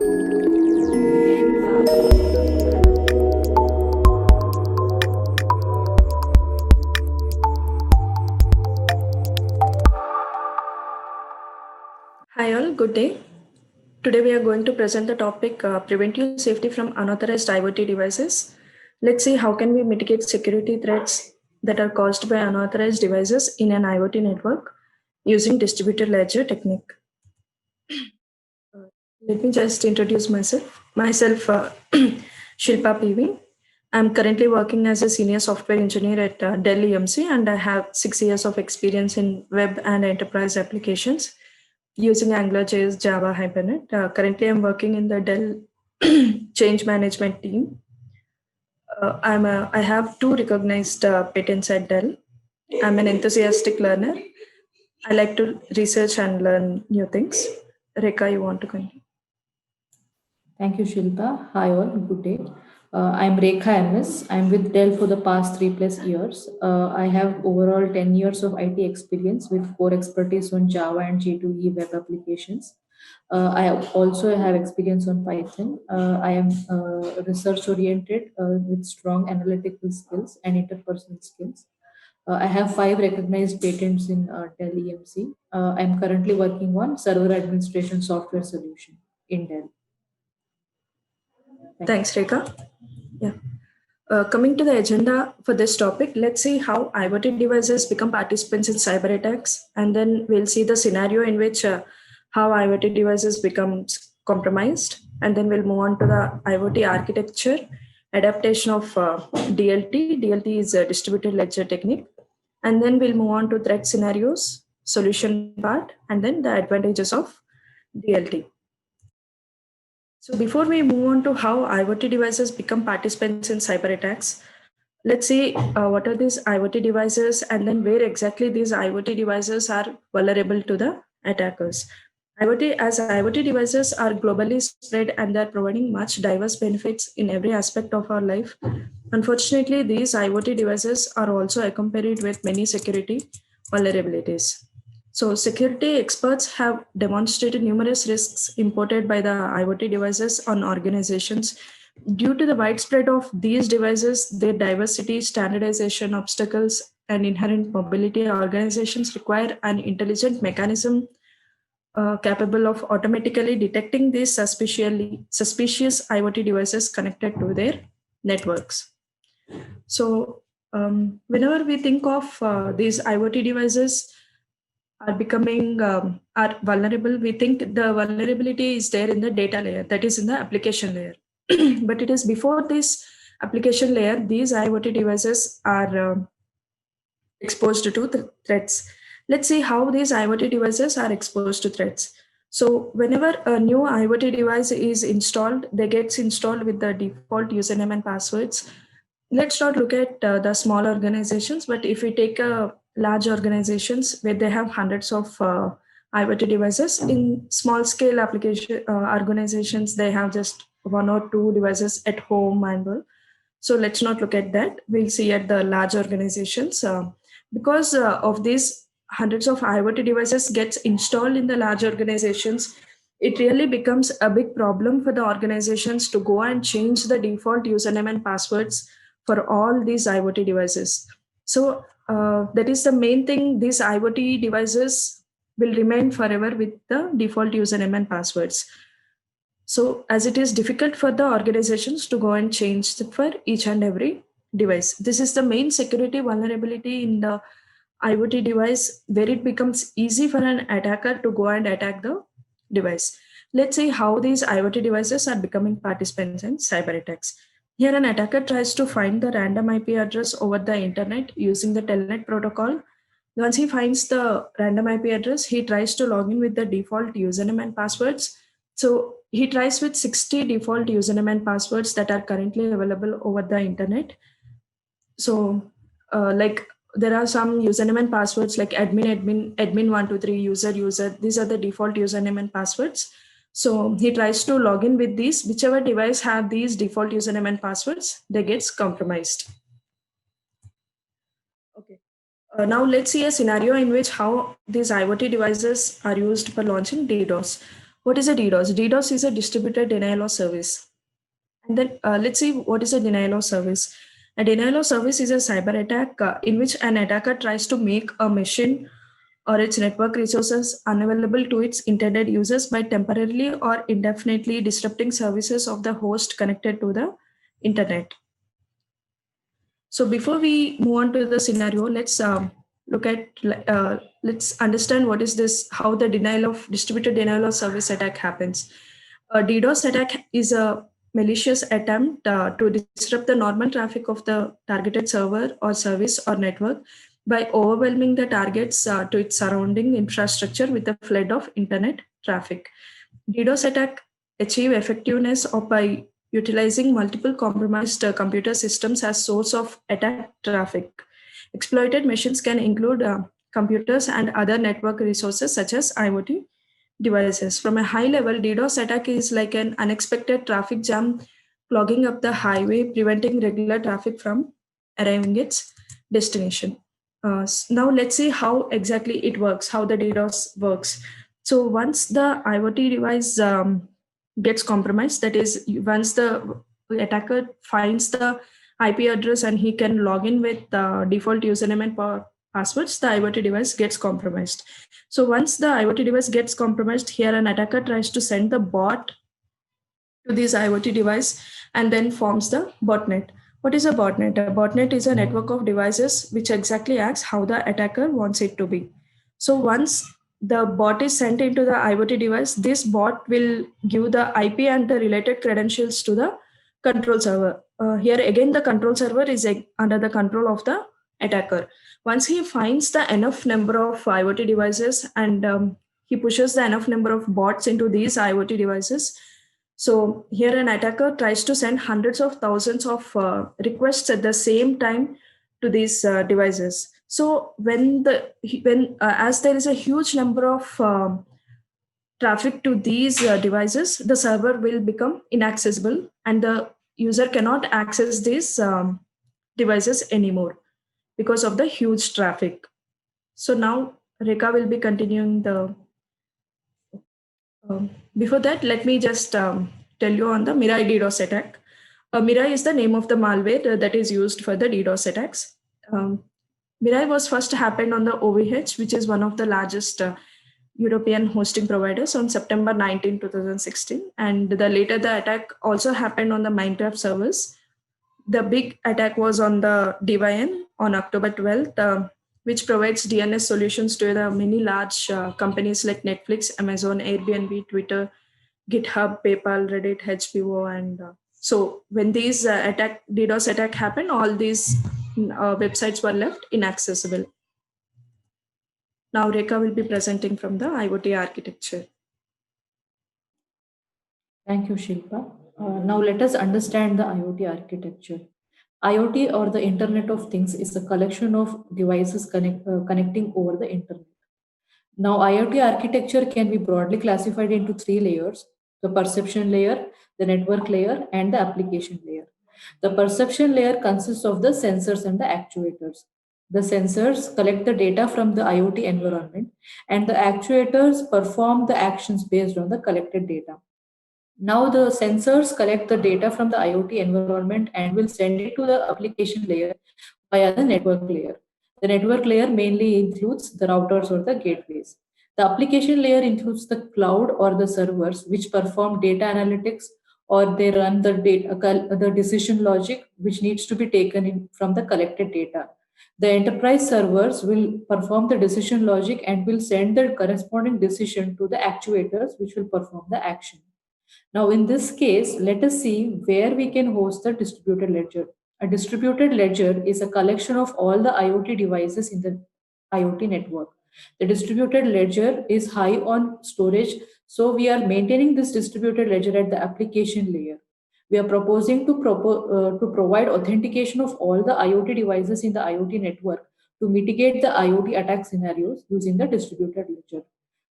Hi all, good day. Today we are going to present the topic preventive safety from unauthorized IoT devices. Let's see how can we mitigate security threats that are caused by unauthorized devices in an IoT network using distributed ledger technique. Let me just introduce myself. Shilpa PV. I'm currently working as a senior software engineer at Dell EMC, and I have 6 years of experience in web and enterprise applications using AngularJS, Java, Hibernate. Currently, I'm working in the Dell change management team. I have two recognized patents at Dell. I'm an enthusiastic learner. I like to research and learn new things. Rekha, you want to continue? Thank you, Shilpa. Hi all, good day. I'm Rekha MS. I'm with Dell for the past 3+ years. I have overall 10 years of IT experience with core expertise on Java and J2E web applications. Also have experience on Python. I am research oriented with strong analytical skills and interpersonal skills. I have 5 recognized patents in Dell EMC. I'm currently working on server administration software solution in Dell. Thanks, Rekha. Yeah. Coming to the agenda for this topic, let's see how IoT devices become participants in cyber attacks, and then we'll see the scenario in which how IoT devices become compromised, and then we'll move on to the IoT architecture, adaptation of DLT. DLT is a distributed ledger technique, and then we'll move on to threat scenarios, solution part, and then the advantages of DLT. So before we move on to how IoT devices become participants in cyber attacks, let's see what are these IoT devices and then where exactly these IoT devices are vulnerable to the attackers. IoT devices are globally spread and they're providing much diverse benefits in every aspect of our life. Unfortunately, these IoT devices are also accompanied with many security vulnerabilities. So, security experts have demonstrated numerous risks imported by the IoT devices on organizations. Due to the widespread of these devices, their diversity, standardization, obstacles, and inherent mobility, organizations require an intelligent mechanism capable of automatically detecting these suspicious IoT devices connected to their networks. So, whenever we think of these IoT devices, are becoming are vulnerable, we think the vulnerability is there in the data layer, that is in the application layer. But it is before this application layer, these IoT devices are exposed to threats. Let's see how these IoT devices are exposed to threats. So whenever a new IoT device is installed, they gets installed with the default username and passwords. Let's not look at the small organizations, but if we take large organizations where they have hundreds of IoT devices, in small scale application organizations, they have just one or two devices at home and all. So let's not look at that. We'll see at the large organizations. Because of these hundreds of IoT devices gets installed in the large organizations, it really becomes a big problem for the organizations to go and change the default username and passwords for all these IoT devices. So that is the main thing. These IoT devices will remain forever with the default username and passwords. So as it is difficult for the organizations to go and change for each and every device. This is the main security vulnerability in the IoT device where it becomes easy for an attacker to go and attack the device. Let's see how these IoT devices are becoming participants in cyber attacks. Here, an attacker tries to find the random IP address over the internet using the Telnet protocol. Once he finds the random IP address, he tries to log in with the default username and passwords. So he tries with 60 default username and passwords that are currently available over the internet. So, like there are some username and passwords like admin123, user. These are the default username and passwords. So he tries to log in with these. Whichever device have these default username and passwords, they gets compromised. Okay. Now let's see a scenario in which how these IoT devices are used for launching DDoS. What is a DDoS? DDoS is a distributed denial of service. And then let's see what is a denial of service. A denial of service is a cyber attack in which an attacker tries to make a machine or its network resources unavailable to its intended users by temporarily or indefinitely disrupting services of the host connected to the internet. So before we move on to the scenario, let's look at let's understand what is this, how the distributed denial of service attack happens. A DDoS attack is a malicious attempt to disrupt the normal traffic of the targeted server or service or network by overwhelming the targets to its surrounding infrastructure with a flood of internet traffic. DDoS attack achieve effectiveness or by utilizing multiple compromised computer systems as source of attack traffic. Exploited machines can include computers and other network resources such as IoT devices. From a high level, DDoS attack is like an unexpected traffic jam clogging up the highway, preventing regular traffic from arriving its destination. Now let's see how exactly it works, how the DDoS works. So once the IoT device gets compromised, that is, once the attacker finds the IP address and he can log in with the default username and passwords, the IoT device gets compromised. So once the IoT device gets compromised, here an attacker tries to send the bot to this IoT device and then forms the botnet. What is a botnet? A botnet is a network of devices which exactly acts how the attacker wants it to be. So once the bot is sent into the IoT device, this bot will give the IP and the related credentials to the control server. Here again, the control server is under the control of the attacker. Once he finds the enough number of IoT devices and he pushes the enough number of bots into these IoT devices, so here an attacker tries to send hundreds of thousands of requests at the same time to these devices. So when as there is a huge number of traffic to these devices, the server will become inaccessible and the user cannot access these devices anymore because of the huge traffic. So now Rekha will be continuing the. Before that, let me just tell you on the Mirai DDoS attack. Mirai is the name of the malware that is used for the DDoS attacks. Mirai was first happened on the OVH, which is one of the largest European hosting providers, on September 19, 2016. And later the attack also happened on the Minecraft servers. The big attack was on the DYN on October 12th, which provides DNS solutions to the many large companies like Netflix, Amazon, Airbnb, Twitter, GitHub, PayPal, Reddit, HBO, and so when these DDoS attack happened, all these websites were left inaccessible. Now Rekha will be presenting from the IoT architecture. Thank you, Shilpa. Now let us understand the IoT architecture. IoT, or the Internet of Things, is a collection of devices connecting over the internet. Now, IoT architecture can be broadly classified into three layers: the perception layer, the network layer, and the application layer. The perception layer consists of the sensors and the actuators. The sensors collect the data from the IoT environment, and the actuators perform the actions based on the collected data. Now the sensors collect the data from the IoT environment and will send it to the application layer via the network layer. The network layer mainly includes the routers or the gateways. The application layer includes the cloud or the servers which perform data analytics, or they run the decision logic which needs to be taken in from the collected data. The enterprise servers will perform the decision logic and will send the corresponding decision to the actuators which will perform the action. Now, in this case, let us see where we can host the distributed ledger. A distributed ledger is a collection of all the IoT devices in the IoT network. The distributed ledger is high on storage, so we are maintaining this distributed ledger at the application layer. We are proposing to provide authentication of all the IoT devices in the IoT network to mitigate the IoT attack scenarios using the distributed ledger.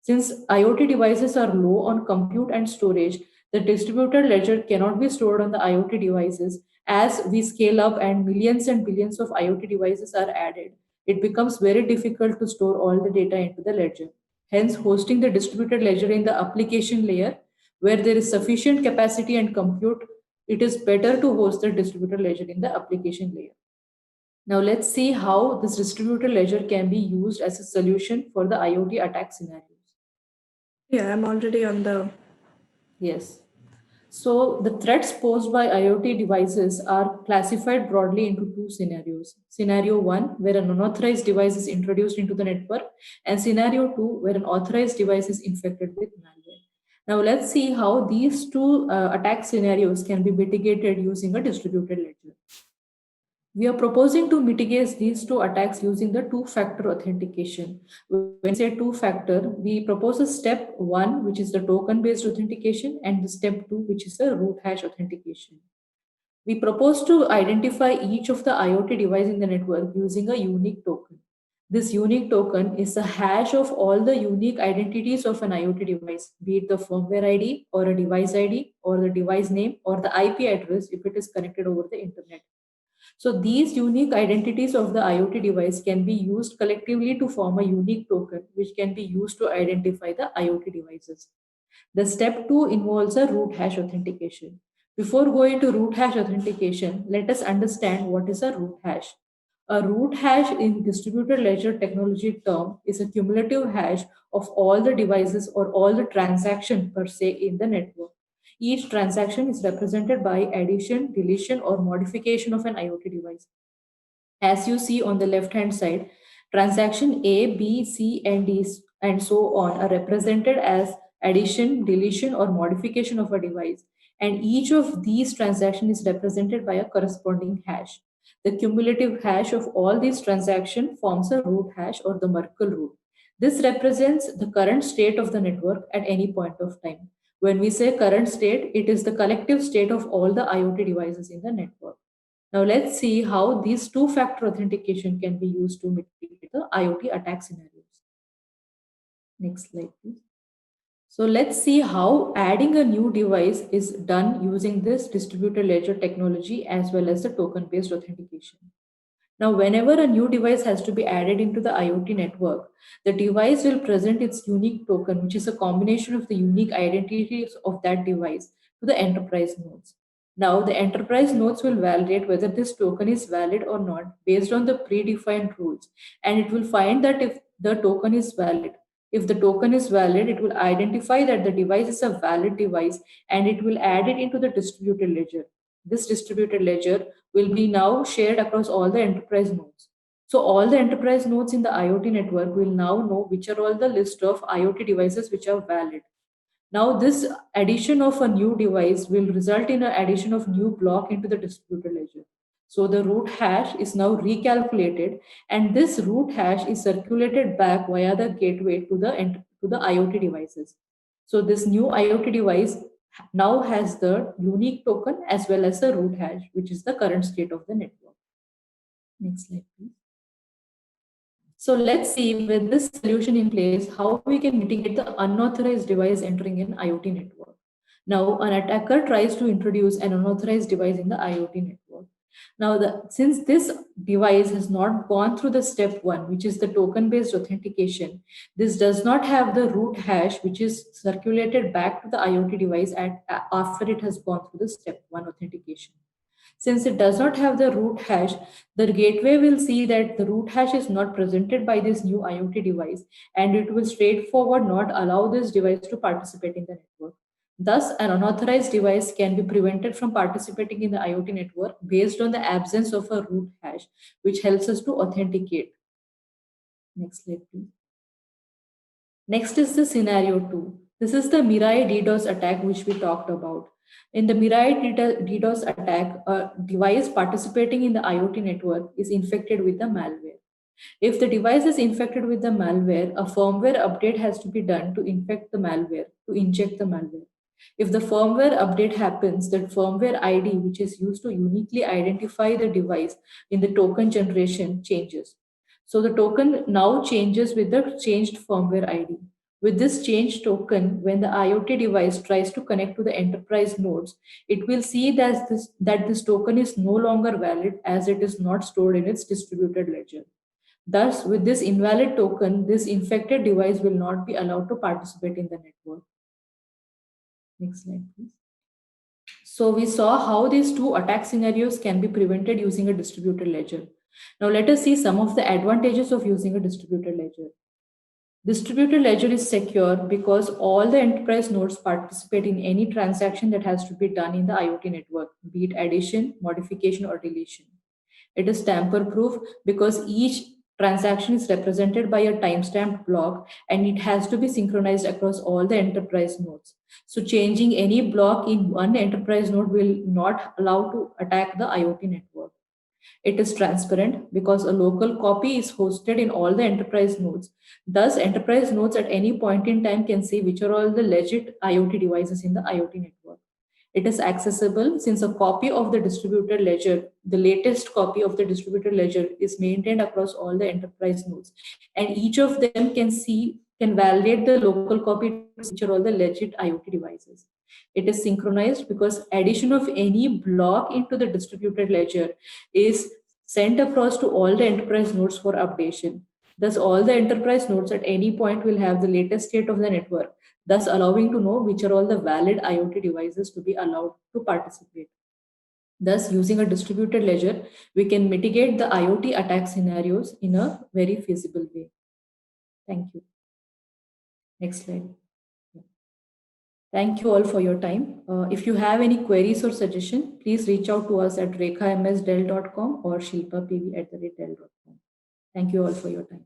Since IoT devices are low on compute and storage, the distributed ledger cannot be stored on the IoT devices. As we scale up and millions and billions of IoT devices are added, it becomes very difficult to store all the data into the ledger. Hence, hosting the distributed ledger in the application layer where there is sufficient capacity and compute, it is better to host the distributed ledger in the application layer. Now let's see how this distributed ledger can be used as a solution for the IoT attack scenarios. Yeah, I'm already on the. Yes. So the threats posed by IoT devices are classified broadly into two scenarios. Scenario one, where an unauthorized device is introduced into the network, and scenario two, where an authorized device is infected with malware. Now let's see how these two attack scenarios can be mitigated using a distributed ledger. We are proposing to mitigate these two attacks using the two-factor authentication. When we say two-factor, we propose a step one, which is the token-based authentication, and the step two, which is the root hash authentication. We propose to identify each of the IoT device in the network using a unique token. This unique token is the hash of all the unique identities of an IoT device, be it the firmware ID or a device ID or the device name or the IP address if it is connected over the internet. So these unique identities of the IoT device can be used collectively to form a unique token, which can be used to identify the IoT devices. The step two involves a root hash authentication. Before going to root hash authentication, let us understand what is a root hash. A root hash in distributed ledger technology term is a cumulative hash of all the devices or all the transactions per se in the network. Each transaction is represented by addition, deletion, or modification of an IoT device. As you see on the left hand side, transaction A, B, C, and D, and so on are represented as addition, deletion, or modification of a device. And each of these transactions is represented by a corresponding hash. The cumulative hash of all these transactions forms a root hash or the Merkle root. This represents the current state of the network at any point of time. When we say current state, it is the collective state of all the IoT devices in the network. Now let's see how these two-factor authentication can be used to mitigate the IoT attack scenarios. Next slide, please. So let's see how adding a new device is done using this distributed ledger technology as well as the token-based authentication. Now, whenever a new device has to be added into the IoT network, the device will present its unique token, which is a combination of the unique identities of that device, to the enterprise nodes. Now, the enterprise nodes will validate whether this token is valid or not based on the predefined rules, and it will find that if the token is valid. If the token is valid, it will identify that the device is a valid device and it will add it into the distributed ledger. This distributed ledger will be now shared across all the enterprise nodes. So all the enterprise nodes in the IoT network will now know which are all the list of IoT devices which are valid. Now this addition of a new device will result in an addition of new block into the distributed ledger. So the root hash is now recalculated and this root hash is circulated back via the gateway to the IoT devices. So this new IoT device now has the unique token as well as the root hash, which is the current state of the network. Next slide, please. So let's see with this solution in place, how we can mitigate the unauthorized device entering an IoT network. Now, an attacker tries to introduce an unauthorized device in the IoT network. Now, since this device has not gone through the step one, which is the token-based authentication, this does not have the root hash, which is circulated back to the IoT device after it has gone through the step one authentication. Since it does not have the root hash, the gateway will see that the root hash is not presented by this new IoT device, and it will straightforward not allow this device to participate in the network. Thus, an unauthorized device can be prevented from participating in the IoT network based on the absence of a root hash, which helps us to authenticate. Next slide, please. Next is the scenario 2. This is the Mirai DDoS attack which we talked about. In the Mirai DDoS attack, a device participating in the IoT network is infected with the malware. If the device is infected with the malware, a firmware update has to be done to infect the malware, to inject the malware. If the firmware update happens, that firmware ID, which is used to uniquely identify the device in the token generation, changes. So the token now changes with the changed firmware ID. With this changed token, when the IoT device tries to connect to the enterprise nodes, it will see that this token is no longer valid as it is not stored in its distributed ledger. Thus, with this invalid token, this infected device will not be allowed to participate in the network. Next slide, please. So we saw how these two attack scenarios can be prevented using a distributed ledger. Now let us see some of the advantages of using a distributed ledger. Distributed ledger is secure because all the enterprise nodes participate in any transaction that has to be done in the IoT network, be it addition, modification, or deletion. It is tamper-proof because each transaction is represented by a timestamped block and it has to be synchronized across all the enterprise nodes. So changing any block in one enterprise node will not allow to attack the IoT network. It is transparent because a local copy is hosted in all the enterprise nodes. Thus, enterprise nodes at any point in time can see which are all the legit IoT devices in the IoT network. It is accessible since a copy of the distributed ledger, the latest copy of the distributed ledger, is maintained across all the enterprise nodes. And each of them can validate the local copy to which are all the legit IoT devices. It is synchronized because addition of any block into the distributed ledger is sent across to all the enterprise nodes for updation. Thus, all the enterprise nodes at any point will have the latest state of the network, thus allowing to know which are all the valid IoT devices to be allowed to participate. Thus, using a distributed ledger, we can mitigate the IoT attack scenarios in a very feasible way. Thank you. Next slide. Thank you all for your time. If you have any queries or suggestion, please reach out to us at rekhamsdell.com or shilpapv@dell.com. Thank you all for your time.